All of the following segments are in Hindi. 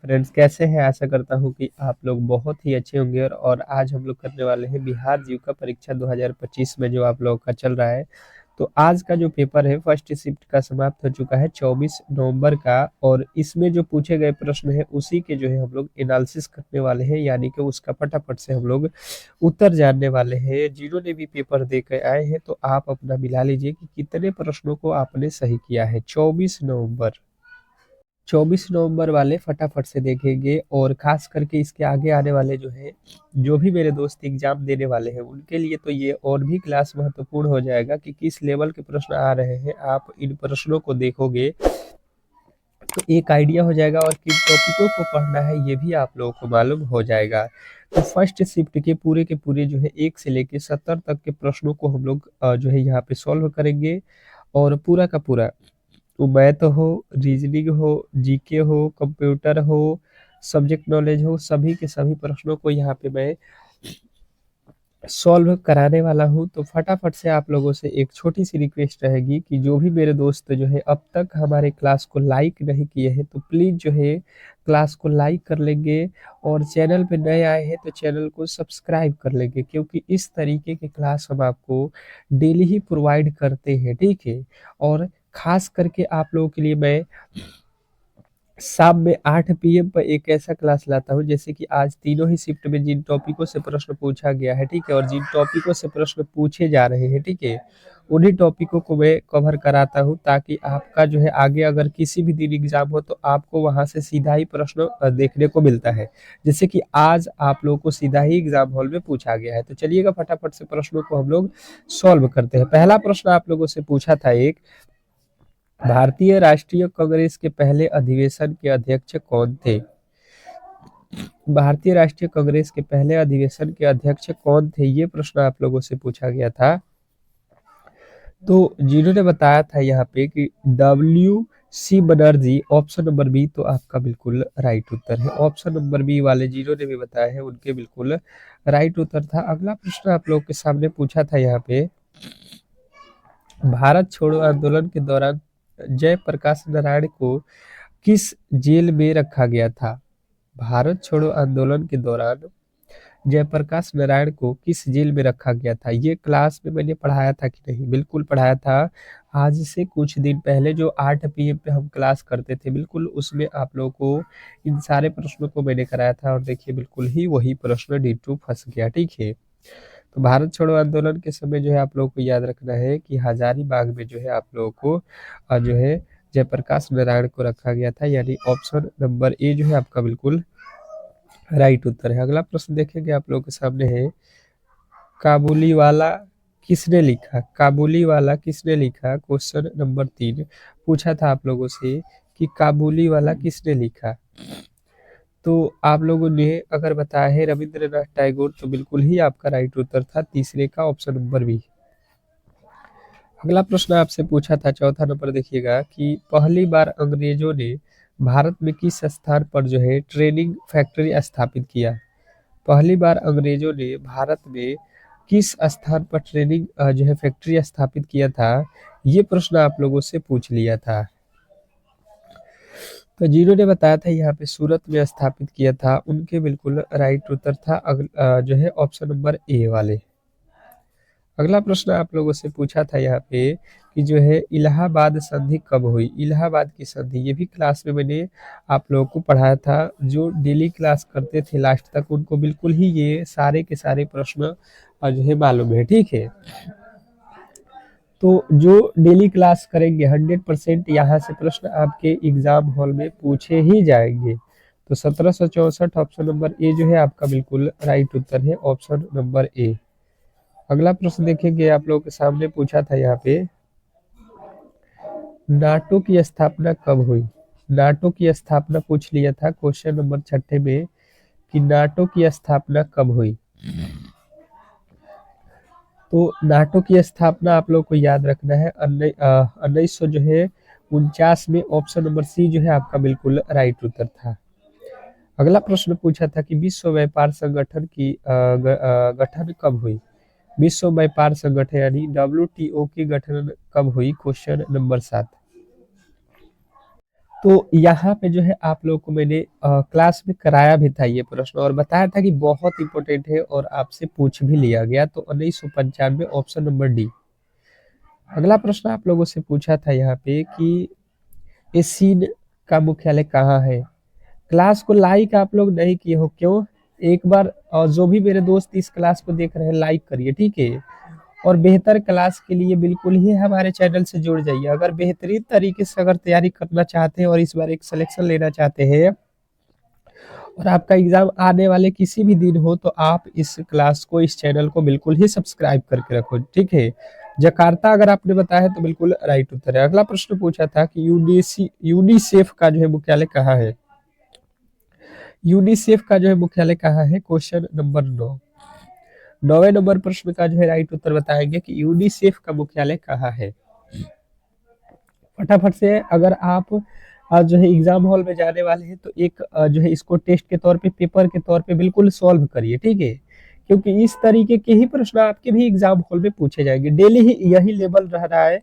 फ्रेंड्स कैसे हैं? आशा करता हूँ कि आप लोग बहुत ही अच्छे होंगे और आज हम लोग करने वाले हैं बिहार जीविका परीक्षा 2025 में जो आप लोगों का चल रहा है। तो आज का जो पेपर है फर्स्ट शिफ्ट का समाप्त हो चुका है 24 नवंबर का। और इसमें जो पूछे गए प्रश्न है उसी के जो है हम लोग एनालिसिस करने वाले हैं, यानी कि उसका फटाफट से हम लोग उत्तर जानने वाले हैं। जिन्होंने भी पेपर दे के आए हैं तो आप अपना मिला लीजिए कि कितने प्रश्नों को आपने सही किया है। 24 नवंबर वाले फटाफट से देखेंगे और खास करके इसके आगे आने वाले जो है, जो भी मेरे दोस्त एग्जाम देने वाले हैं उनके लिए तो ये और भी क्लास महत्वपूर्ण हो जाएगा कि किस लेवल के प्रश्न आ रहे हैं। आप इन प्रश्नों को देखोगे तो एक आइडिया हो जाएगा और किन टॉपिकों को पढ़ना है ये भी आप लोगों को मालूम हो जाएगा। तो फर्स्ट शिफ्ट के पूरे जो है 1 से लेके 70 तक के प्रश्नों को हम लोग जो है यहाँ पे सॉल्व करेंगे। और पूरा का पूरा, तो मैथ हो, रीजनिंग हो, जीके हो, कंप्यूटर हो, सब्जेक्ट नॉलेज हो, सभी के सभी प्रश्नों को यहाँ पे मैं सॉल्व कराने वाला हूँ। तो फटाफट से आप लोगों से एक छोटी सी रिक्वेस्ट रहेगी कि जो भी मेरे दोस्त जो है अब तक हमारे क्लास को लाइक नहीं किए हैं तो प्लीज़ जो है क्लास को लाइक कर लेंगे, और चैनल पे नए आए हैं तो चैनल को सब्सक्राइब कर लेंगे, क्योंकि इस तरीके के क्लास हम आपको डेली ही प्रोवाइड करते हैं, ठीक है। और खास करके आप लोगों के लिए मैं शाम में 8 पीएम पर एक ऐसा क्लास लाता हूँ, जैसे कि आज तीनों ही शिफ्ट में जिन टॉपिकों से प्रश्न पूछा गया है, ठीक है, और जिन टॉपिकों से प्रश्न पूछे जा रहे हैं, ठीक है, उन्हीं टॉपिकों को मैं कवर कराता हूँ, ताकि आपका जो है आगे अगर किसी भी दिन एग्जाम हो तो आपको वहां से सीधा ही प्रश्न देखने को मिलता है। जैसे कि आज आप लोगों को सीधा ही एग्जाम हॉल में पूछा गया है। तो चलिएगा फटाफट से प्रश्नों को हम लोग सॉल्व करते हैं। पहला प्रश्न आप लोगों से पूछा था एक, भारतीय राष्ट्रीय कांग्रेस के पहले अधिवेशन के अध्यक्ष कौन थे? भारतीय राष्ट्रीय कांग्रेस के पहले अधिवेशन के अध्यक्ष कौन थे, ये प्रश्न आप लोगों से पूछा गया था। तो जिन्होंने बताया था यहाँ पे कि WC Banerjee, option number B तो आपका बिल्कुल राइट उत्तर है। ऑप्शन नंबर बी वाले जिन्होंने भी बताया है उनके बिल्कुल राइट उत्तर था। अगला प्रश्न आप लोगों के सामने पूछा था यहाँ पे, भारत छोड़ो आंदोलन के दौरान जयप्रकाश नारायण को किस जेल में रखा गया था? भारत छोड़ो आंदोलन के दौरान जयप्रकाश नारायण को किस जेल में रखा गया था? ये क्लास में मैंने पढ़ाया था कि नहीं? बिल्कुल पढ़ाया था। आज से कुछ दिन पहले जो 8 पीएम पे हम क्लास करते थे, बिल्कुल उसमें आप लोगों को इन सारे प्रश्नों को मैंने कराया था, और देखिए बिल्कुल ही वही प्रश्न डिट्टो फंस गया, ठीक है। तो भारत छोड़ो आंदोलन के समय जो है आप लोगों को याद रखना है कि हजारीबाग में जो है आप लोगों को जो है जयप्रकाश नारायण को रखा गया था, यानी ऑप्शन नंबर ए जो है आपका बिल्कुल राइट उत्तर है। अगला प्रश्न देखेंगे आप लोगों के सामने है, काबुली वाला किसने लिखा? काबुली वाला किसने लिखा? क्वेश्चन नंबर 3 पूछा था आप लोगों से कि काबुली वाला किसने लिखा। तो आप लोगों ने अगर बताया है रविंद्रनाथ टैगोर, तो बिल्कुल ही आपका राइट उत्तर था तीसरे का, ऑप्शन नंबर बी। अगला प्रश्न आपसे पूछा था चौथा नंबर, देखिएगा कि पहली बार अंग्रेजों ने भारत में किस स्थान पर जो है ट्रेनिंग फैक्ट्री स्थापित किया? पहली बार अंग्रेजों ने भारत में किस स्थान पर ट्रेनिंग जो है फैक्ट्री स्थापित किया था? ये प्रश्न आप लोगों से पूछ लिया था। तो जिन्होंने बताया था यहाँ पे सूरत में स्थापित किया था, उनके बिल्कुल राइट उत्तर था जो है ऑप्शन नंबर ए वाले। अगला प्रश्न आप लोगों से पूछा था यहाँ पे कि जो है इलाहाबाद संधि कब हुई? इलाहाबाद की संधि, ये भी क्लास में मैंने आप लोगों को पढ़ाया था। जो डेली क्लास करते थे लास्ट तक उनको बिल्कुल ही ये सारे के सारे प्रश्न जो है मालूम है, ठीक है। तो जो डेली क्लास करेंगे 100% यहाँ से प्रश्न आपके एग्जाम हॉल में पूछे ही जाएंगे। तो 1764 ऑप्शन नंबर ए जो है आपका बिल्कुल राइट उत्तर है, ऑप्शन नंबर ए। अगला प्रश्न देखेंगे आप लोगों के सामने पूछा था यहाँ पे, नाटो की स्थापना कब हुई? नाटो की स्थापना पूछ लिया था क्वेश्चन नंबर 6 में कि नाटो की स्थापना कब हुई। तो नाटो की स्थापना आप लोग को याद रखना है 1900 जो है 49 में, ऑप्शन नंबर सी जो है आपका बिल्कुल राइट उत्तर था। अगला प्रश्न पूछा था कि विश्व व्यापार संगठन की गठन कब हुई? विश्व व्यापार संगठन यानी WTO की गठन कब हुई? Question number 7। तो यहाँ पे जो है आप लोगों को मैंने क्लास में कराया भी था ये प्रश्न और बताया था कि बहुत इंपॉर्टेंट है और आपसे पूछ भी लिया गया। तो 1995 ऑप्शन नंबर डी। अगला प्रश्न आप लोगों से पूछा था यहाँ पे कि एसीन का मुख्यालय कहाँ है। क्लास को लाइक आप लोग नहीं किए हो, क्यों? एक बार जो भी मेरे दोस्त इस क्लास को देख रहे हैं लाइक करिए, ठीक है। और बेहतर क्लास के लिए बिल्कुल ही हमारे चैनल से जुड़ जाइए। अगर बेहतरीन तरीके से अगर तैयारी करना चाहते हैं और इस बार एक सिलेक्शन लेना चाहते हैं और आपका एग्जाम आने वाले किसी भी दिन हो, तो आप इस क्लास को, इस चैनल को बिल्कुल ही सब्सक्राइब करके रखो, ठीक है। जकार्ता अगर आपने बताया है तो बिल्कुल राइट उत्तर है। अगला प्रश्न पूछा था कि यूनिसेफ का जो है मुख्यालय कहाँ है। यूनिसेफ का जो है मुख्यालय कहाँ है, क्वेश्चन नंबर 9। 9वें नंबर प्रश्न का जो है राइट उत्तर बताएंगे कि यूनिसेफ का मुख्यालय कहाँ है। फटाफट से अगर आप जो है एग्जाम हॉल में जाने वाले हैं तो एक जो है इसको टेस्ट के तौर पे, पेपर के तौर पे बिल्कुल सॉल्व करिए, ठीक है। क्योंकि इस तरीके के ही प्रश्न आपके भी एग्जाम हॉल में पूछे जाएंगे। डेली ही यही लेवल रह रहा है,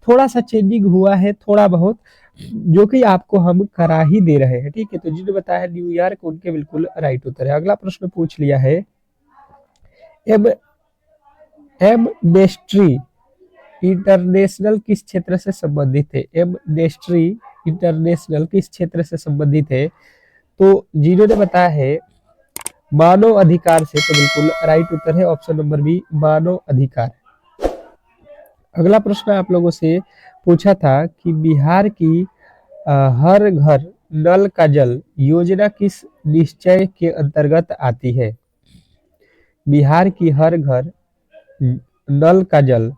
थोड़ा सा चेंजिंग हुआ है थोड़ा बहुत, जो कि आपको हम करा ही दे रहे हैं, ठीक है। तो जिन्होंने बताया न्यूयॉर्क, उनके बिल्कुल राइट उत्तर है। अगला प्रश्न पूछ लिया है, एम एमनेस्ट्री इंटरनेशनल किस क्षेत्र से संबंधित है। एमनेस्ट्री इंटरनेशनल किस क्षेत्र से संबंधित है। तो जिन्होंने बताया है मानव अधिकार से, तो बिल्कुल राइट उत्तर है ऑप्शन नंबर बी, मानव अधिकार। अगला प्रश्न आप लोगों से पूछा था कि बिहार की हर घर नल का जल योजना किस निश्चय के अंतर्गत आती है। बिहार की हर घर नल का जल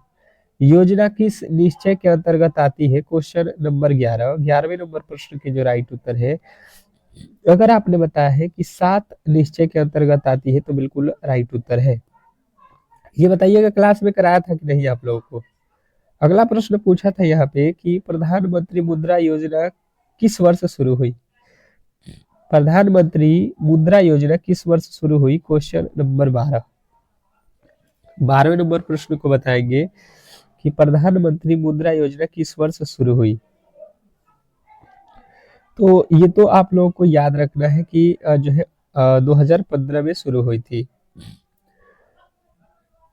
योजना किस निश्चय के अंतर्गत आती है, क्वेश्चन नंबर 11। 11वें नंबर प्रश्न के जो राइट उत्तर है, अगर आपने बताया है कि 7 निश्चय के अंतर्गत आती है, तो बिल्कुल राइट उत्तर है। ये बताइएगा क्लास में कराया था कि नहीं आप लोगों को। अगला प्रश्न पूछा था यहाँ पे कि प्रधानमंत्री मुद्रा योजना किस वर्ष शुरू हुई। प्रधानमंत्री मुद्रा योजना किस वर्ष शुरू हुई, क्वेश्चन नंबर 12। 12वें नंबर प्रश्न को बताएंगे कि प्रधानमंत्री मुद्रा योजना किस वर्ष शुरू हुई। तो ये तो आप लोगों को याद रखना है कि जो है 2015 में शुरू हुई थी।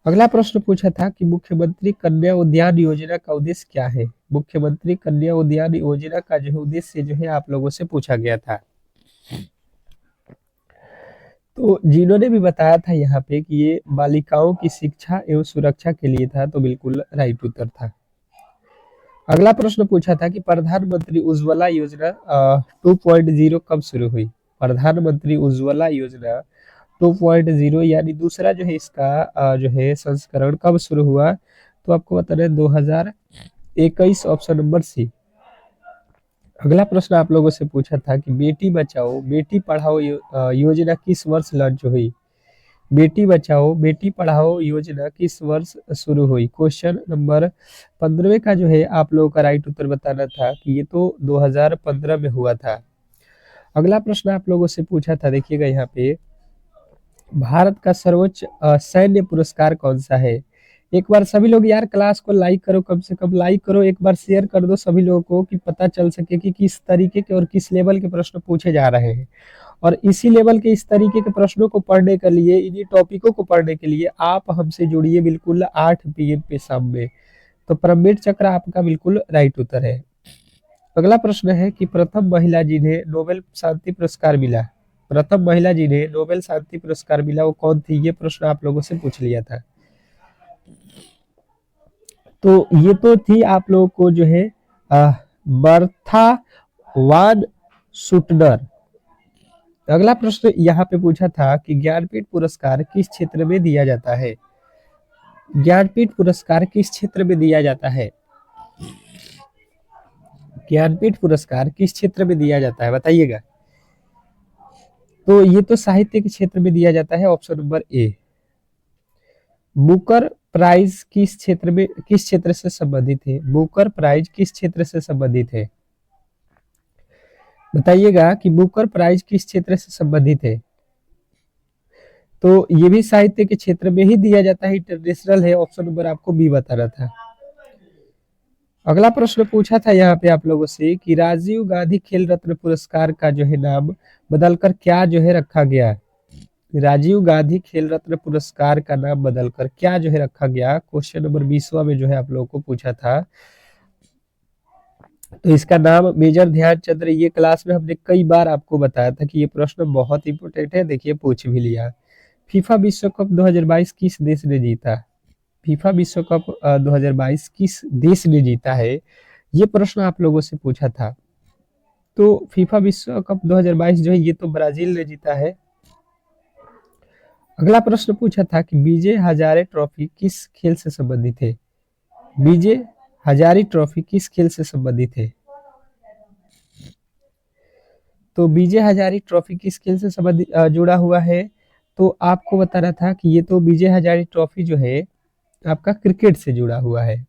अगला प्रश्न पूछा था कि मुख्यमंत्री कन्या उद्यान योजना का उद्देश्य क्या है। मुख्यमंत्री कन्या उद्यान योजना का जो है उद्देश्य जो है आप लोगों से पूछा गया था। तो जिन्होंने भी बताया था यहाँ पे कि ये बालिकाओं की शिक्षा एवं सुरक्षा के लिए था, तो बिल्कुल राइट उत्तर था। अगला प्रश्न पूछा था कि प्रधानमंत्री उज्ज्वला योजना 2.0 कब शुरू हुई। प्रधानमंत्री उज्ज्वला योजना 2.0 यानी दूसरा जो है इसका जो है संस्करण कब शुरू हुआ, तो आपको बताना है 2021, ऑप्शन नंबर सी। अगला प्रश्न आप लोगों से पूछा था कि बेटी बचाओ बेटी पढ़ाओ योजना किस वर्ष लॉन्च हुई। बेटी बचाओ बेटी पढ़ाओ योजना किस वर्ष शुरू हुई, क्वेश्चन नंबर 15 का जो है आप लोगों का राइट उत्तर बताना था कि ये तो 2015 में हुआ था। अगला प्रश्न आप लोगों से पूछा था, देखिएगा यहाँ पे, भारत का सर्वोच्च सैन्य पुरस्कार कौन सा है। एक बार सभी लोग यार क्लास को लाइक करो, कम से कम लाइक करो, एक बार शेयर कर दो सभी लोगों को कि पता चल सके कि किस तरीके के और किस लेवल के प्रश्न पूछे जा रहे हैं। और इसी लेवल के इस तरीके के प्रश्नों को पढ़ने के लिए, इन्हीं टॉपिकों को पढ़ने के लिए आप हमसे जुड़िए बिल्कुल 8 PM पे शाम में। तो परमवीर चक्र आपका बिल्कुल राइट उत्तर है। अगला प्रश्न है कि प्रथम महिला जिन्हें नोबेल शांति पुरस्कार मिला, प्रथम महिला जिन्हें नोबेल शांति पुरस्कार मिला वो कौन थी, ये प्रश्न आप लोगों से पूछ लिया था। तो ये तो थी आप लोगों को जो है बर्था वान सुटनर। अगला प्रश्न यहाँ पे पूछा था कि ज्ञानपीठ पुरस्कार किस क्षेत्र में दिया जाता है। ज्ञानपीठ पुरस्कार किस क्षेत्र में दिया जाता है। ज्ञानपीठ पुरस्कार किस क्षेत्र में दिया जाता है, बताइएगा। तो ये तो साहित्य के क्षेत्र में दिया जाता है, option number A. Booker prize किस क्षेत्र से संबंधित है। बुकर प्राइज किस क्षेत्र से संबंधित है, बताइएगा कि बुकर प्राइज किस क्षेत्र से संबंधित है। तो ये भी साहित्य के क्षेत्र में ही दिया जाता है, इंटरनेशनल है, ऑप्शन नंबर आपको बी बताना था। अगला प्रश्न पूछा था यहाँ पे आप लोगों से कि राजीव गांधी खेल रत्न पुरस्कार का जो है नाम बदलकर क्या जो है रखा गया है। राजीव गांधी खेल रत्न पुरस्कार का नाम बदलकर क्या जो है रखा गया, क्वेश्चन नंबर 20वां में जो है आप लोगों को पूछा था। तो इसका नाम मेजर ध्यानचंद। ये क्लास में हमने कई बार आपको बताया था कि ये प्रश्न बहुत इंपोर्टेंट है, देखिए पूछ भी लिया। फीफा विश्व कप 2022 किस देश ने जीता? फीफा विश्व कप 2022 किस देश ने जीता है, ये प्रश्न आप लोगों से पूछा था। तो फीफा विश्व कप 2022 जो है ये तो ब्राजील ने जीता है। अगला प्रश्न पूछा था कि विजय हजारे ट्रॉफी किस खेल से संबंधित है? विजय हजारे ट्रॉफी किस खेल से संबंधित है? तो विजय हजारे ट्रॉफी किस खेल से संबंधित जुड़ा हुआ है? तो आपको बताना था कि ये तो विजय हजारे ट्रॉफी जो है आपका क्रिकेट से जुड़ा हुआ है।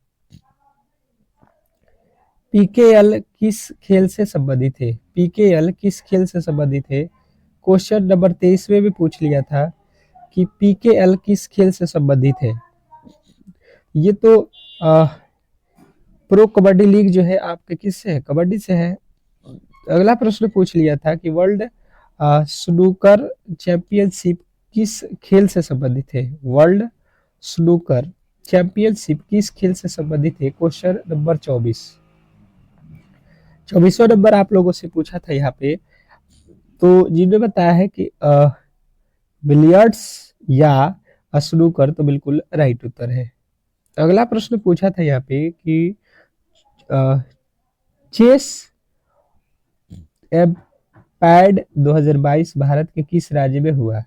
पीकेएल किस खेल से संबंधित है? पीकेएल किस खेल से संबंधित है? क्वेश्चन नंबर 23 में भी पूछ लिया था कि पीकेएल किस खेल से संबंधित है। ये तो प्रो कबड्डी लीग जो है आपके किससे है? कबड्डी से है। अगला प्रश्न पूछ लिया था कि वर्ल्ड स्नूकर चैंपियनशिप किस खेल से संबंधित है? वर्ल्ड स्नूकर चैंपियनशिप किस खेल से संबंधित है? क्वेश्चन नंबर 24वां नंबर आप लोगों से पूछा था यहाँ पे। तो जिन्होंने बताया है कि बिलियर्ड्स या स्नूकर, तो बिल्कुल राइट उत्तर है। अगला प्रश्न पूछा था यहाँ पे कि चेस पैड 2022 भारत के किस राज्य में हुआ?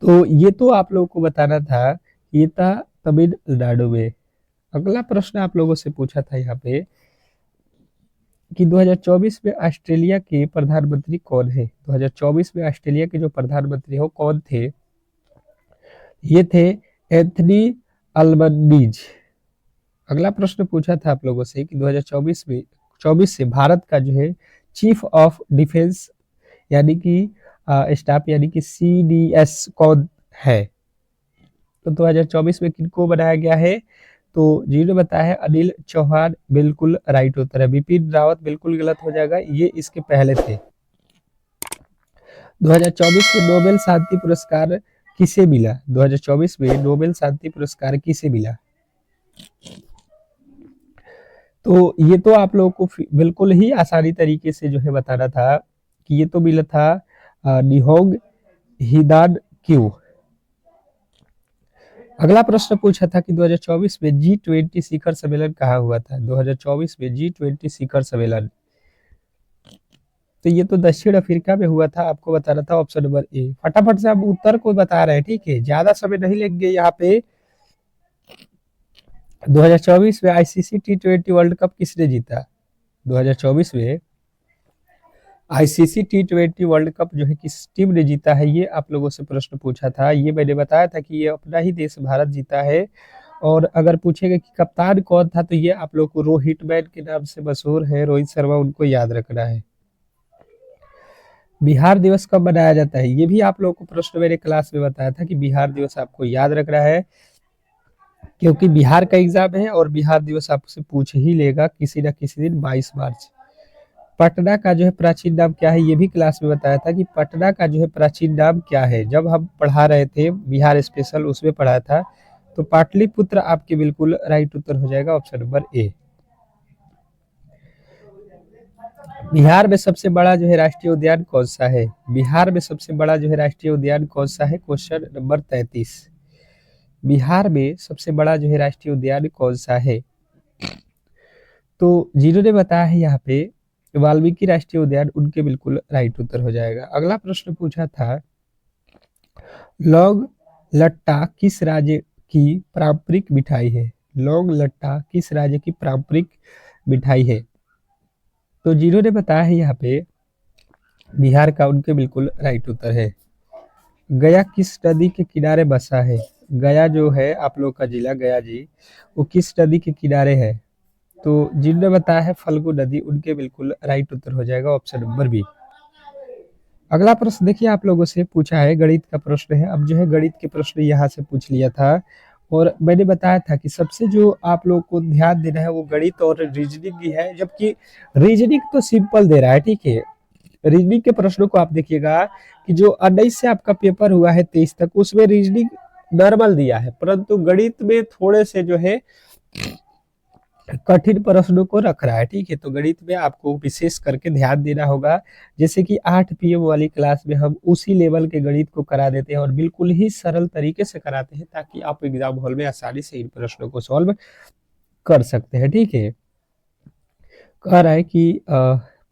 तो ये तो आप लोगों को बताना था, ये था तमिलनाडु में। अगला प्रश्न आप लोगों से पूछा था यहाँ पे कि 2024 में ऑस्ट्रेलिया के प्रधानमंत्री कौन है? 2024 में ऑस्ट्रेलिया के जो प्रधानमंत्री हो कौन थे? ये थे एंथनी अल्बनीज। अगला प्रश्न पूछा था आप लोगों से कि 2024 से भारत का जो है चीफ ऑफ डिफेंस यानी कि स्टाफ यानी कि सीडीएस कौन है? तो 2024 में किनको बनाया गया है? तो जिन्होंने बताया है अनिल चौहान, बिल्कुल राइट उत्तर है। बिपिन रावत बिल्कुल गलत हो जाएगा, ये इसके पहले थे। 2024 में नोबेल शांति पुरस्कार किसे मिला? 2024 में नोबेल शांति पुरस्कार किसे मिला? तो ये तो आप लोगों को बिल्कुल ही आसानी तरीके से जो है बताना था कि ये तो मिला था निहोंग हिदान क्यों। अगला प्रश्न पूछा था कि 2024 में G20 शिखर सम्मेलन कहाँ हुआ था? 2024 में G20 शिखर सम्मेलन, तो ये तो दक्षिण अफ्रीका में हुआ था। आपको बताना था ऑप्शन नंबर ए। फटाफट से आप उत्तर को बता रहे हैं, ठीक है, ज्यादा समय नहीं लेंगे यहाँ पे। 2024 में आईसीसी T20 वर्ल्ड कप किसने जीता? 2024 में आईसीसी T20 वर्ल्ड कप जो है किस टीम ने जीता है, ये आप लोगों से प्रश्न पूछा था। ये मैंने बताया था कि ये अपना ही देश भारत जीता है। और अगर पूछेगा कि कप्तान कौन था, तो ये आप लोग को रोहित मैन के नाम से मशहूर है, रोहित शर्मा, उनको याद रखना है। बिहार दिवस कब मनाया जाता है? ये भी आप लोगों को प्रश्न मैंने क्लास में बताया था कि बिहार दिवस आपको याद रखना है, क्योंकि बिहार का एग्जाम है और बिहार दिवस आपसे पूछ ही लेगा किसी न किसी दिन 22 मार्च। पटना का जो है प्राचीन नाम क्या है? ये भी क्लास में बताया था कि पटना का जो है प्राचीन नाम क्या है, जब हम पढ़ा रहे थे बिहार स्पेशल, उसमें पढ़ाया था। तो पाटलिपुत्र आपके बिल्कुल राइट उत्तर हो जाएगा, ऑप्शन नंबर ए। बिहार में सबसे बड़ा जो है राष्ट्रीय उद्यान कौन सा है? बिहार में सबसे बड़ा जो है राष्ट्रीय उद्यान कौन सा है? Question number 33। बिहार में सबसे बड़ा जो है राष्ट्रीय उद्यान कौन सा है? तो जिन्होंने बताया है यहाँ पे वाल्मीकि राष्ट्रीय उद्यान, उनके बिल्कुल राइट उत्तर हो जाएगा। अगला प्रश्न पूछा था लौंग लट्टा किस राज्य की पारंपरिक मिठाई है? लौंग लट्टा किस राज्य की पारंपरिक मिठाई है? तो जिन्होंने बताया है यहाँ पे बिहार का, उनके बिल्कुल राइट उत्तर है। गया किस नदी के किनारे बसा है? गया जो है आप लोग का जिला गया जी, वो किस नदी के किनारे है? तो जिन्होंने बताया है फल्गु नदी, उनके बिल्कुल राइट उत्तर हो जाएगा, ऑप्शन नंबर बी। अगला प्रश्न देखिए आप लोगों से पूछा है, गणित का प्रश्न है। अब जो है गणित के प्रश्न यहाँ से पूछ लिया था, और मैंने बताया था कि सबसे जो आप लोग को ध्यान देना है वो गणित और रीजनिंग भी है, जबकि रीजनिंग तो सिंपल दे रहा है, ठीक है। रीजनिंग के प्रश्नों को आप देखिएगा कि जो 19 से आपका पेपर हुआ है 23 तक, उसमें रीजनिंग नॉर्मल दिया है, परंतु गणित में थोड़े से जो है कठिन प्रश्नों को रख रहा है, ठीक है। तो गणित में आपको विशेष करके ध्यान देना होगा। जैसे कि 8 पीएम वाली क्लास में हम उसी लेवल के गणित को करा देते हैं और बिल्कुल ही सरल तरीके से कराते हैं, ताकि आप एग्जाम हॉल में आसानी से इन प्रश्नों को सॉल्व कर सकते हैं, ठीक है। कह रहा है कि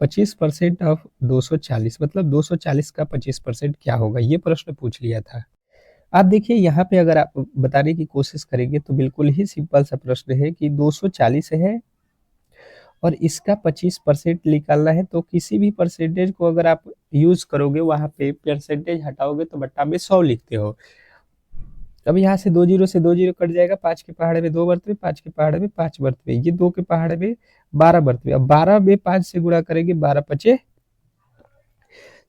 25% ऑफ 240, मतलब 240 का 25% क्या होगा, ये प्रश्न पूछ लिया था। आप देखिए यहाँ पे अगर आप बताने की कोशिश करेंगे तो बिल्कुल ही सिंपल सा प्रश्न है कि 240 है और इसका 25% निकालना है, तो किसी भी परसेंटेज को अगर आप यूज करोगे वहां पे परसेंटेज हटाओगे तो बट्टा में 100 लिखते हो। अब यहाँ से 2 जीरो से 2 जीरो कट जाएगा, 5 के पहाड़े में 2 बरतवे, 5 के पहाड़े में 5 बरतवे, ये 2 के पहाड़े में 12 बरतवे। अब 12 में 5 से गुणा करेंगे, 12 पचे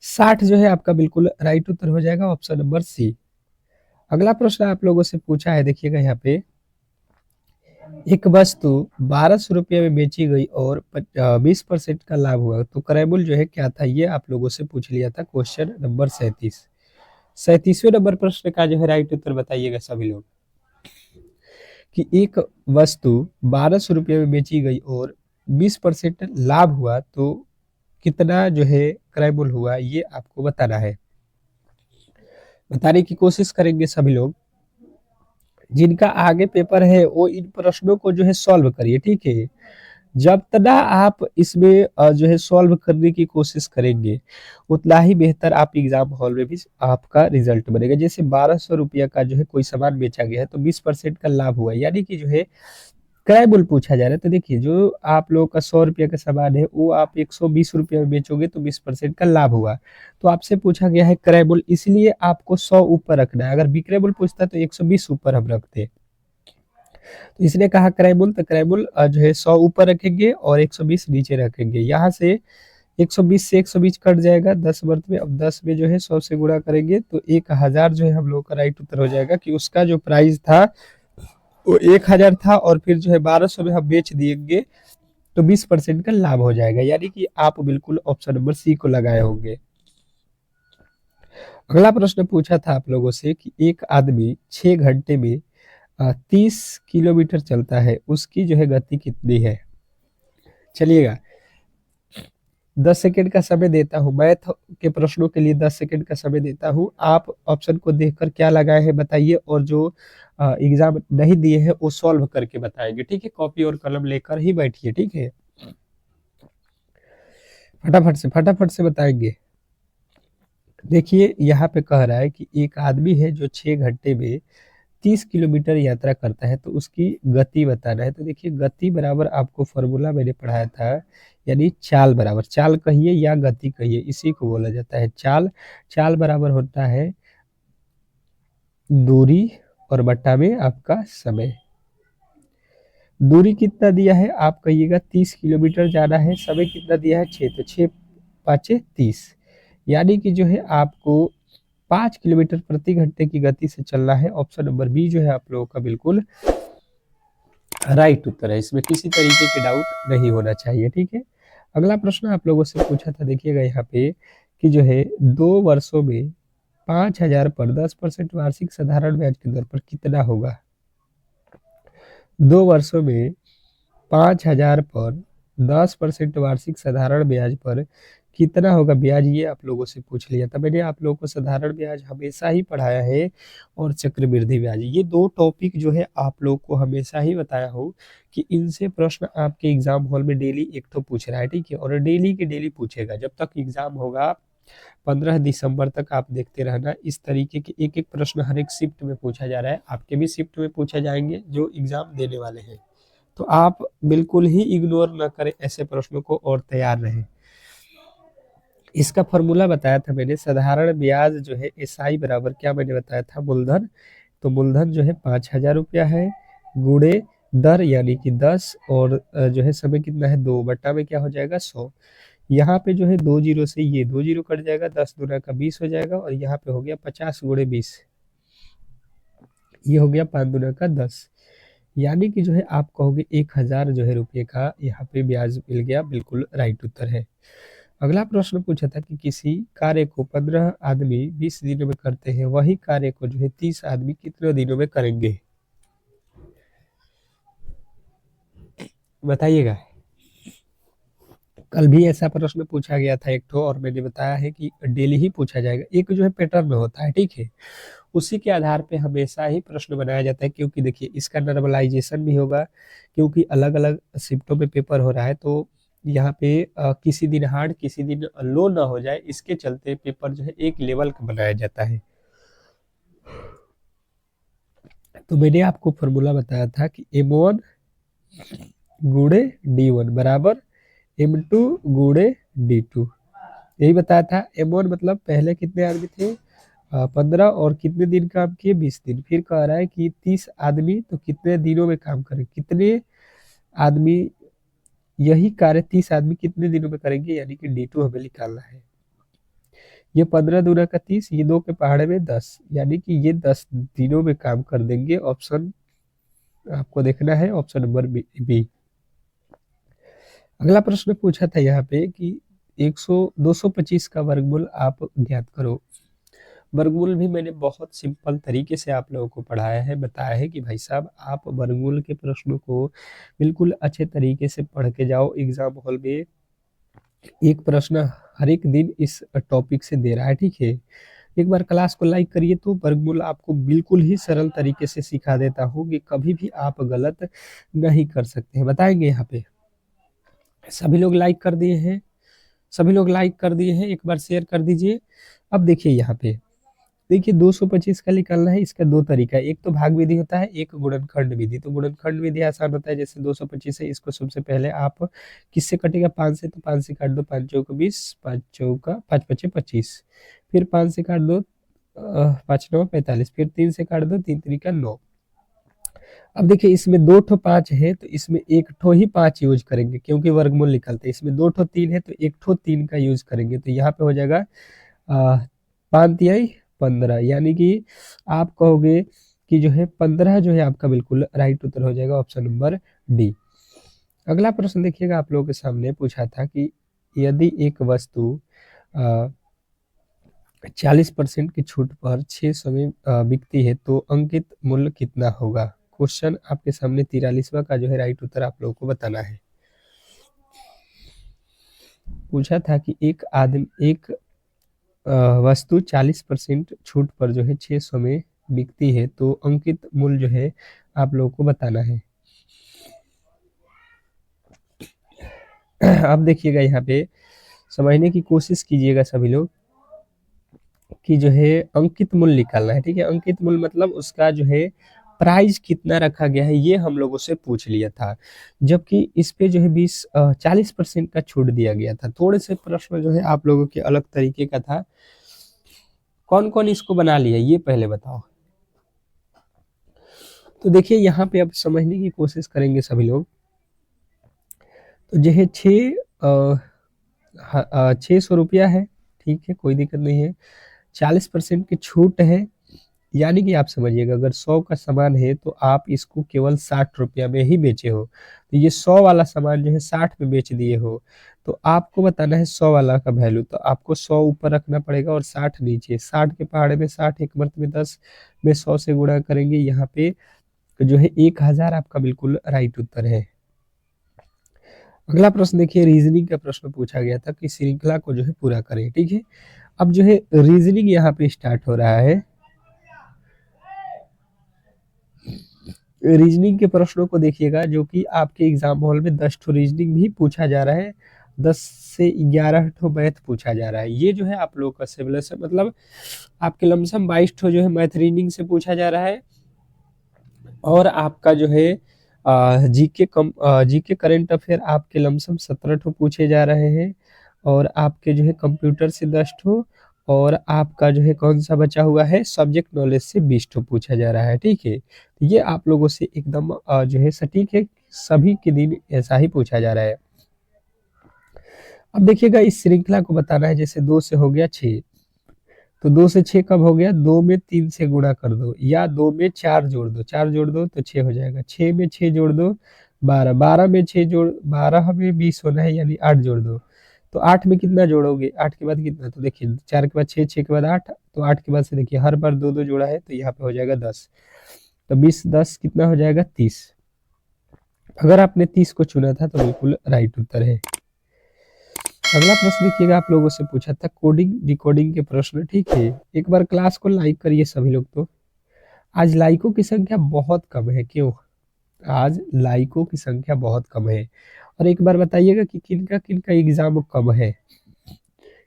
60 जो है आपका बिल्कुल राइट उत्तर हो जाएगा, ऑप्शन नंबर सी। अगला प्रश्न आप लोगों से पूछा है, देखिएगा यहाँ पे, एक वस्तु 1200 रुपये में बेची गई और 20% का लाभ हुआ, तो क्रयमूल्य जो है क्या था, ये आप लोगों से पूछ लिया था, क्वेश्चन नंबर 37। 37वें नंबर प्रश्न का जो है राइट उत्तर बताइएगा सभी लोग, कि एक वस्तु 1200 रुपये में बेची गई और 20% लाभ हुआ, तो कितना जो है क्रयमूल्य हुआ, ये आपको बताना है। बताने की कोशिश करेंगे सभी लोग। जिनका आगे पेपर है वो इन प्रश्नों को जो है सॉल्व करिए, ठीक है। जब तना आप इसमें जो है सॉल्व करने की कोशिश करेंगे, उतना ही बेहतर आप एग्जाम हॉल में भी आपका रिजल्ट बनेगा। जैसे 1200 रुपया का जो है कोई सामान बेचा गया है, तो 20% का लाभ हुआ, यानी कि जो है क्रय मूल्य पूछा जा रहा है। तो देखिए, जो आप लोगों का 100 रुपया का सामान है वो आप 120 रुपया में बेचोगे, तो 20% का लाभ हुआ। तो आपसे पूछा गया है क्रय मूल्य, इसलिए आपको 100 ऊपर रखना है। अगर विक्रय मूल्य पूछता तो 120 ऊपर हम रखते, तो इसने कहा क्रय मूल्य, तो क्रय मूल्य जो है 100 ऊपर रखेंगे और 120 नीचे रखेंगे। यहाँ से 120 से 120 कट जाएगा 10 वर्ष में। अब 10 में जो है 100 से गुणा करेंगे तो 1000 जो है हम लोग का राइट उत्तर हो जाएगा, कि उसका जो प्राइस था वो 1000 था और फिर जो है 1200 में हम बेच दिएंगे, तो 20% का लाभ हो जाएगा। यानी कि आप बिल्कुल ऑप्शन नंबर सी को लगाए होंगे। अगला प्रश्न पूछा था आप लोगों से कि एक आदमी 6 घंटे में 30 किलोमीटर चलता है, उसकी जो है गति कितनी है। चलिएगा 10 सेकंड का समय देता हूँ, मैथ के प्रश्नों के लिए 10 सेकंड का समय देता हूँ। आप ऑप्शन को देखकर क्या लगाए हैं बताइए, और जो एग्जाम नहीं दिए हैं वो सॉल्व करके बताएंगे, ठीक है। कॉपी और कलम लेकर ही बैठिए, ठीक है। फटाफट से बताएंगे। देखिए यहाँ पे कह रहा है कि एक आदमी है जो 6 घंटे में 30 किलोमीटर यात्रा करता है, तो उसकी गति बताना है। तो देखिए, गति बराबर आपको फॉर्मूला मैंने पढ़ाया था, यानी चाल बराबर, चाल कहिए या गति कहिए, इसी को बोला जाता है चाल। चाल बराबर होता है दूरी और बट्टा में आपका समय। दूरी कितना दिया है, आप कहिएगा 30 किलोमीटर जाना है, समय कितना दिया है 6, तो 6 पाँचे 30, यानी कि जो है आपको 5 किलोमीटर प्रति घंटे की गति से चलना है। ऑप्शन नंबर बी जो है आप लोगों का बिल्कुल राइट उत्तर है, इसमें किसी तरीके के डाउट नहीं होना चाहिए, ठीक है। अगला प्रश्न आप लोगों से पूछा था, देखिएगा यहाँ पे, कि जो है 2 वर्षों में 5000 पर 10% वार्षिक साधारण ब्याज की दर पर कितना होगा। 2 वर्षों में 5000 पर 10% वार्षिक साधारण ब्याज पर कितना होगा ब्याज, ये आप लोगों से पूछ लिया था मैंने। आप लोगों को साधारण ब्याज हमेशा ही पढ़ाया है और चक्रवृद्धि ब्याज, ये दो टॉपिक जो है आप लोग को हमेशा ही बताया हो कि इनसे प्रश्न आपके एग्जाम हॉल में डेली एक तो पूछ रहा है, ठीक है। और डेली के डेली पूछेगा जब तक एग्जाम होगा। 15 दिसंबर तक आप देखते रहना, इस तरीके के एक एक प्रश्न हर एक शिफ्ट में पूछा जा रहा है, आपके भी शिफ्ट में पूछे जाएंगे जो एग्जाम देने वाले हैं। तो आप बिल्कुल ही इग्नोर न करें ऐसे प्रश्नों को और तैयार रहें। इसका फॉर्मूला बताया था मैंने, साधारण ब्याज जो है एसआई बराबर क्या मैंने बताया था, मूलधन। तो मूलधन जो है 5000 रुपया है, गुणे दर यानी कि 10, और जो है समय कितना है 2, बट्टा में क्या हो जाएगा 100। यहाँ पे जो है 2 जीरो से ये 2 जीरो कट जाएगा, 10 दूना का 20 हो जाएगा, और यहाँ पे हो गया 50 गुणे 20, ये हो गया 5 दूना का 10, यानी कि जो है आप कहोगे 1000 जो है रुपये का यहाँ पे ब्याज मिल गया, बिल्कुल राइट उत्तर है। अगला प्रश्न पूछा था कि किसी कार्य को 15 आदमी 20 दिनों में करते हैं, वही कार्य को जो है 30 आदमी कितने दिनों में करेंगे, बताइएगा। कल भी ऐसा प्रश्न पूछा गया था एक ठो, और मैंने बताया है कि डेली ही पूछा जाएगा। एक जो है पैटर्न होता है, ठीक है, उसी के आधार पे हमेशा ही प्रश्न बनाया जाता है, क्योंकि देखिए इसका नॉर्मलाइजेशन भी होगा, क्योंकि अलग अलग शिफ्टों में पेपर हो रहा है, तो यहाँ पे किसी दिन हार्ड किसी दिन लो ना हो जाए, इसके चलते पेपर जो है एक लेवल का बनाया जाता है। तो मैंने आपको फॉर्मूला बताया था कि M1 गुणे D1 बराबर M2 गुणे D2, यही बताया था। M1 मतलब पहले कितने आदमी थे, 15, और कितने दिन काम किए, 20 दिन। फिर कह रहा है कि 30 आदमी तो कितने दिनों में काम करें, कितने आदमी यही कार्य 30 आदमी कितने दिनों में करेंगे, यानी कि D2 हमें निकालना है। ये 15 दूना का 30, ये 2 के पहाड़े में 10, यानी कि ये 10 दिनों में काम कर देंगे। ऑप्शन आपको देखना है, ऑप्शन नंबर बी। अगला प्रश्न पूछा था यहाँ पे कि 225 का वर्गमूल आप ज्ञात करो। वर्गमूल भी मैंने बहुत सिंपल तरीके से आप लोगों को पढ़ाया है, बताया है कि भाई साहब आप वर्गमूल के प्रश्नों को बिल्कुल अच्छे तरीके से पढ़ के जाओ। एग्जाम हॉल में एक प्रश्न हर एक दिन इस टॉपिक से दे रहा है, ठीक है। एक बार क्लास को लाइक करिए, तो वर्गमूल आपको बिल्कुल ही सरल तरीके से सिखा देता हूँ कि कभी भी आप गलत नहीं कर सकते हैं। बताएंगे यहाँ पे, सभी लोग लाइक कर दिए हैं, सभी लोग लाइक कर दिए हैं, एक बार शेयर कर दीजिए। अब देखिए यहाँ पे, देखिए 225 का निकालना है, इसका दो तरीका है, एक तो भाग विधि होता है, एक गुणनखंड विधि। तो गुणनखंड विधि आसान होता है, जैसे 225 है, इसको सबसे पहले आप किससे कटेगा, 5 से, तो 5 से काट दो, 5 चौका 20, 5 चौका 5 पचे 25, फिर 5 से काट दो 5 9 45, फिर 3 से काट दो, 3 3 9। अब देखिए इसमें 2 ठो 5 है, तो इसमें एक ठो ही 5 यूज करेंगे, क्योंकि वर्गमूल निकलते हैं। इसमें 2 ठो 3 है, तो एक ठो 3 का यूज करेंगे, तो यहाँ पे हो जाएगा 5 तिहाई 15, यानी कि आप कहोगे कि जो है 15 जो है आपका बिल्कुल राइट उत्तर हो जाएगा, ऑप्शन नंबर डी। अगला प्रश्न देखिएगा, आप लोगों के सामने पूछा था कि यदि एक वस्तु 40% की छूट पर 600 में बिकती है, तो अंकित मूल्य कितना होगा। क्वेश्चन आपके सामने 43वां का जो है राइट उत्तर आप लोगों को बताना है। पूछा था कि एक वस्तु 40% छूट पर जो है 600 में बिकती है, तो अंकित मूल्य जो है आप लोगों को बताना है। अब देखिएगा यहाँ पे समझने की कोशिश कीजिएगा सभी लोग, कि जो है अंकित मूल्य निकालना है, ठीक है। अंकित मूल्य मतलब उसका जो है प्राइस कितना रखा गया है, ये हम लोगों से पूछ लिया था, जबकि इस पे जो है 40% का छूट दिया गया था। थोड़े से प्रश्न जो है आप लोगों के अलग तरीके का था। कौन कौन इसको बना लिया ये पहले बताओ। तो देखिए यहाँ पे अब समझने की कोशिश करेंगे सभी लोग। तो जो है 600 रुपया है, ठीक है, कोई दिक्कत नहीं है। 40% की छूट है, यानी कि आप समझिएगा अगर 100 का सामान है, तो आप इसको केवल 60 रुपया में ही बेचे हो, तो ये 100 वाला सामान जो है 60 में बेच दिए हो, तो आपको बताना है 100 वाला का वैल्यू। तो आपको 100 ऊपर रखना पड़ेगा और 60 नीचे। 60 के पहाड़े में 60, एक मर्त में 10 में 100 से गुणा करेंगे, यहाँ पे जो है 1000 आपका बिल्कुल राइट उत्तर है। अगला प्रश्न देखिए, रीजनिंग का प्रश्न पूछा गया था कि श्रृंखला को जो है पूरा करें, ठीक है। अब जो है रीजनिंग यहाँ पे स्टार्ट हो रहा है। रीजनिंग के प्रश्नों को देखिएगा, जो कि आपके एग्जाम हॉल में 10 ठो रीजनिंग भी पूछा जा रहा है, 10 से 11 ठो मैथ पूछा जा रहा है। ये जो है आप लोग का सिलेबस है, मतलब आपके लमसम 22 ठो जो है मैथ रीजनिंग से पूछा जा रहा है, और आपका जो है जीके करंट अफेयर आपके लमसम 17 ठो पूछे जा रहे हैं, और आपके जो है कंप्यूटर से 10 ठो, और आपका जो है कौन सा बचा हुआ है, सब्जेक्ट नॉलेज से 20 ठो पूछा जा रहा है, ठीक है। तो ये आप लोगों से एकदम जो है सटीक है, सभी के दिन ऐसा ही पूछा जा रहा है। अब देखिएगा इस श्रृंखला को बताना है, जैसे 2 से हो गया 6, तो 2 से 6 कब हो गया, 2 में 3 से गुणा कर दो, या 2 में 4 जोड़ दो, 4 जोड़ दो तो 6 हो जाएगा, 6 में 6 जोड़ दो 12, 12 में 6 जोड़, 12 में 20 होना है, यानी 8 जोड़ दो। तो 8 में कितना जोड़ोगे, 8 के बाद कितना, तो देखिए 4 के बाद 6, 6 के बाद 8, तो 8 के बाद से देखिए हर बार 2 2 जोड़ा है, तो यहाँ पे हो जाएगा 10। तो 20 10 कितना हो जाएगा, 30। अगर आपने 30 को चुना था तो बिल्कुल राइट उत्तर है। अगला प्रश्न देखिएगा, आप लोगों से पूछा था कोडिंग डिकोडिंग के प्रश्न, ठीक है। एक बार क्लास को लाइक करिए सभी लोग। तो आज लाइकों की संख्या बहुत कम है, क्यों? आज लाइकों की संख्या बहुत कम है। और एक बार बताइएगा कि किनका किनका एग्जाम कब है।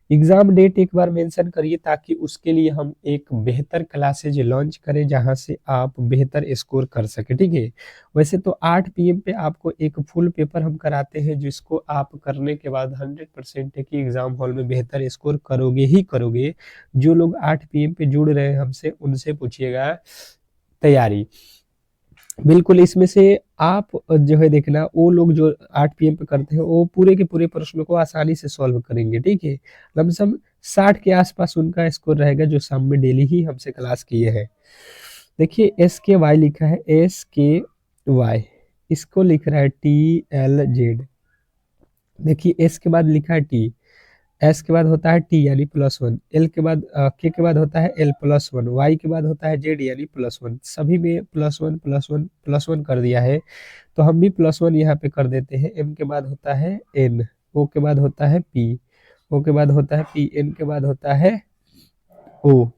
एग्जाम डेट एक बार मेंशन करिए, ताकि उसके लिए हम एक बेहतर क्लासेज लॉन्च करें, जहां से आप बेहतर स्कोर कर सके, ठीक है। वैसे तो 8 PM पे आपको एक फुल पेपर हम कराते हैं, जिसको आप करने के बाद 100% है कि एग्जाम हॉल में बेहतर स्कोर करोगे ही करोगे। जो लोग 8 PM पे जुड़ रहे हैं हमसे, उनसे पूछिएगा तैयारी। बिल्कुल इसमें से आप जो है देखना, वो लोग जो 8 PM पे करते हैं, वो पूरे के पूरे प्रश्नों को आसानी से सॉल्व करेंगे, ठीक है। लमसम 60 के आसपास उनका स्कोर रहेगा, जो शाम में डेली ही हमसे क्लास किए हैं। देखिए SKY लिखा है, SKY, इसको लिख रहा है TLZ। देखिए S के बाद लिखा है T, एस के बाद होता है टी यानी +1, एल के बाद के बाद होता है एल +1, वाई के बाद होता है जेड यानी +1। सभी में +1 +1 +1 कर दिया है, तो हम भी +1 यहाँ पे कर देते हैं। एम के बाद होता है एन, ओ के बाद होता है पी, ओ के बाद होता है पी, एन के बाद होता है ओ।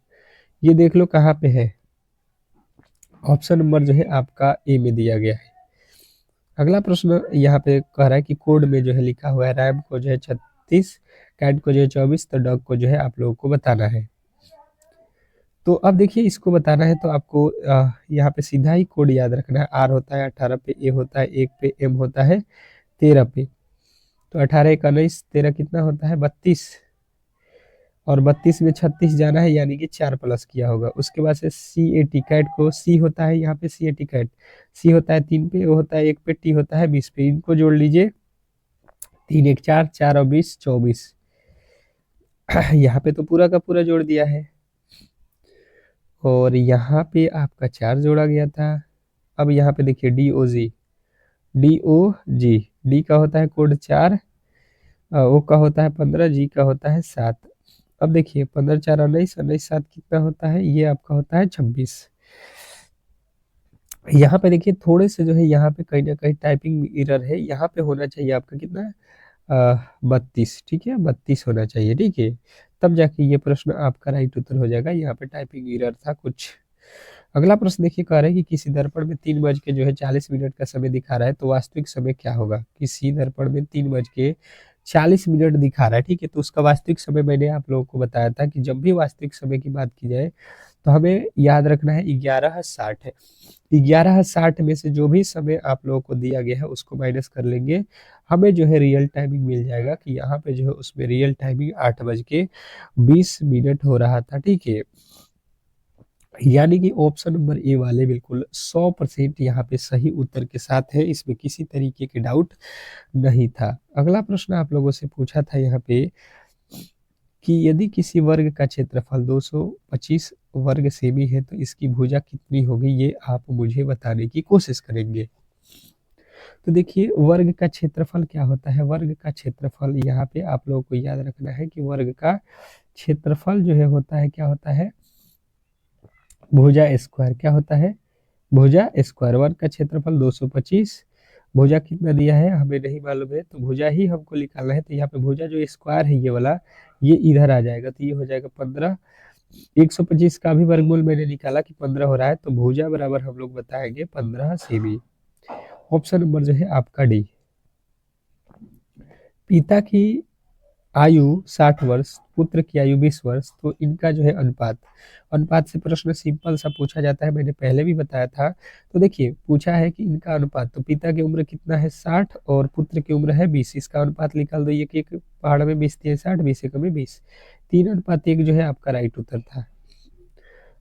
ये देख लो कहाँ पे है, ऑप्शन नंबर जो है आपका ए में दिया गया है। अगला प्रश्न यहाँ पे कह रहा है कि कोड में जो है लिखा हुआ है, रैम को जो है 36, कैट को जो है 24, तो डॉग को जो है आप लोगों को बताना है। तो अब देखिए इसको बताना है, तो आपको यहाँ पे सीधा ही कोड याद रखना है। आर होता है 18 पे, ए होता है 1 पे, एम होता है 13 पे। तो 18 1 19, 13 कितना होता है 32, और 32 में 36 जाना है, यानी कि 4 प्लस किया होगा। उसके बाद से सी ए टी, कैट को सी होता है यहाँ पे, सी ए टी कैट, सी होता है 3 पे, ओ होता है 1 पे, टी होता है 20 पे। इनको जोड़ लीजिए, 3 1 4, 4 और 20 24। यहाँ पे तो पूरा का पूरा जोड़ दिया है, और यहाँ पे आपका 4 जोड़ा गया था। अब यहाँ पे देखिए DOG, DOG, डी का होता है कोड 4, ओ का होता है 15, जी का होता है 7। अब देखिए 15 4 19, 19 7 कितना होता है, ये आपका होता है 26। यहाँ पे देखिए थोड़े से जो है यहाँ पे कहीं ना कहीं टाइपिंग एरर है, यहाँ पे होना चाहिए आपका कितना, 32, ठीक है, 32 होना चाहिए, ठीक है। तब जाके ये प्रश्न आपका राइट उत्तर हो जाएगा, यहाँ पे टाइपिंग एरर था कुछ। अगला प्रश्न देखिए, कह रहा है कि किसी दर्पण में 3 बज के जो है 40 मिनट का समय दिखा रहा है, तो वास्तविक समय क्या होगा। किसी दर्पण में 3 बज के 40 मिनट दिखा रहा है, ठीक है। तो उसका वास्तविक समय मैंने आप लोगों को बताया था कि जब भी वास्तविक समय की बात की जाए, तो हमें याद रखना है 11:60 है। 11:60 में से जो भी समय आप लोगों को दिया गया है, उसको माइनस कर लेंगे, हमें जो है रियल टाइमिंग मिल जाएगा, कि यहाँ पे जो है उसमें रियल टाइमिंग 8:20 हो रहा था, ठीक है। यानी कि ऑप्शन नंबर ए वाले बिल्कुल 100% यहाँ पे सही उत्तर के साथ है, इसमें किसी तरीके के डाउट नहीं था। अगला प्रश्न आप लोगों से पूछा था यहाँ पे कि यदि किसी वर्ग का क्षेत्रफल 225 वर्ग सेमी है, तो इसकी भुजा कितनी होगी, ये आप मुझे बताने की कोशिश करेंगे। तो देखिए वर्ग का क्षेत्रफल क्या होता है, वर्ग का क्षेत्रफल यहाँ पे आप लोगों को याद रखना है कि वर्ग का क्षेत्रफल जो है होता है, क्या होता है, भुजा स्क्वायर। क्या होता है, भुजा स्क्वायर। वर्ग का क्षेत्रफल 225, भुजा कितना दिया है हमें नहीं मालूम है, तो भुजा ही हमको निकालना है। तो यहाँ पे भुजा जो स्क्वायर है ये वाला, ये इधर आ जाएगा, तो ये हो जाएगा 15। 125 का भी वर्गमूल मैंने निकाला कि 15 हो रहा है, तो भुजा बराबर हम लोग बताएंगे 15 सेमी। ऑप्शन नंबर जो है आपका डी। पिता की आयु 60 वर्ष, पुत्र की आयु 20 वर्ष, तो इनका जो है अनुपात, अनुपात से प्रश्न सिंपल सा पूछा जाता है, मैंने पहले भी बताया था। तो देखिए पूछा है कि इनका अनुपात, तो पिता की उम्र कितना है 60 और पुत्र की उम्र है 20, इसका अनुपात निकाल दो। ये कि एक पहाड़ में 20 थे 60, 20 एकड़ में 20, 3:1 जो है आपका राइट उत्तर था।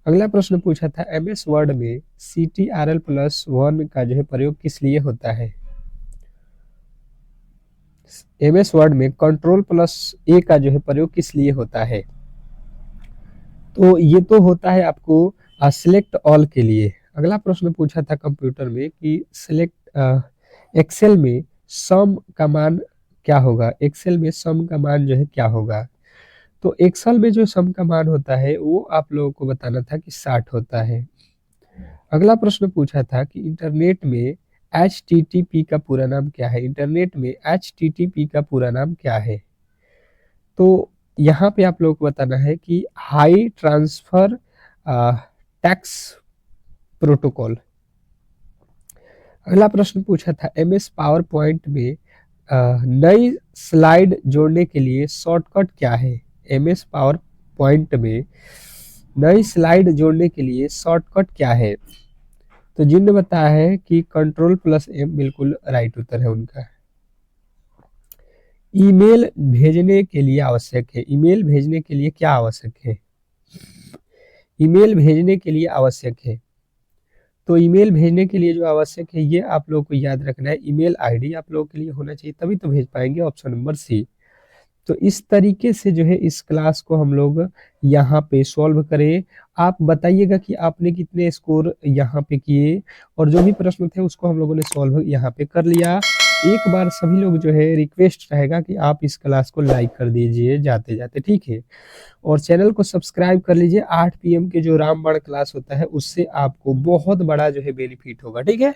अगला प्रश्न पूछा था MS वर्ड में CTRL+1 का जो है प्रयोग किस लिए होता है। MS वर्ड में Ctrl+A का जो है प्रयोग किस लिए होता है। तो ये तो होता है आपको सिलेक्ट ऑल के लिए। अगला प्रश्न पूछा था कंप्यूटर में कि सिलेक्ट एक्सेल में सम का मान क्या होगा, एक्सेल में सम का मान जो है क्या होगा। तो एक्सेल में जो सम का मान होता है वो आप लोगों को बताना था कि 60 होता है। अगला प्रश्न पूछा था कि इंटरनेट में HTTP का पूरा नाम क्या है, इंटरनेट में HTTP का पूरा नाम क्या है। तो यहाँ पे आप लोगों को बताना है कि हाई ट्रांसफर टैक्स प्रोटोकॉल। अगला प्रश्न पूछा था MS पावर पॉइंट में नई स्लाइड जोड़ने के लिए शॉर्टकट क्या है। MS पावर पॉइंट में नई स्लाइड जोड़ने के लिए शॉर्टकट क्या है। तो जिनने बताया है कि Ctrl+M बिल्कुल राइट उत्तर है उनका। ईमेल भेजने के लिए आवश्यक है, ईमेल भेजने के लिए क्या आवश्यक है, ईमेल भेजने के लिए आवश्यक है। तो ईमेल भेजने के लिए जो आवश्यक है ये आप लोगों को याद रखना है, ईमेल आईडी आप लोगों के लिए होना चाहिए, तभी तो भेज पाएंगे, ऑप्शन नंबर सी। तो इस तरीके से जो है इस क्लास को हम लोग यहाँ पे सॉल्व करें। आप बताइएगा कि आपने कितने स्कोर यहाँ पे किए, और जो भी प्रश्न थे उसको हम लोगों ने सॉल्व यहाँ पे कर लिया। एक बार सभी लोग जो है रिक्वेस्ट रहेगा कि आप इस क्लास को लाइक कर दीजिए जाते जाते, ठीक है। और चैनल को सब्सक्राइब कर लीजिए। 8 PM के जो रामबाण क्लास होता है उससे आपको बहुत बड़ा जो है बेनिफिट होगा, ठीक है।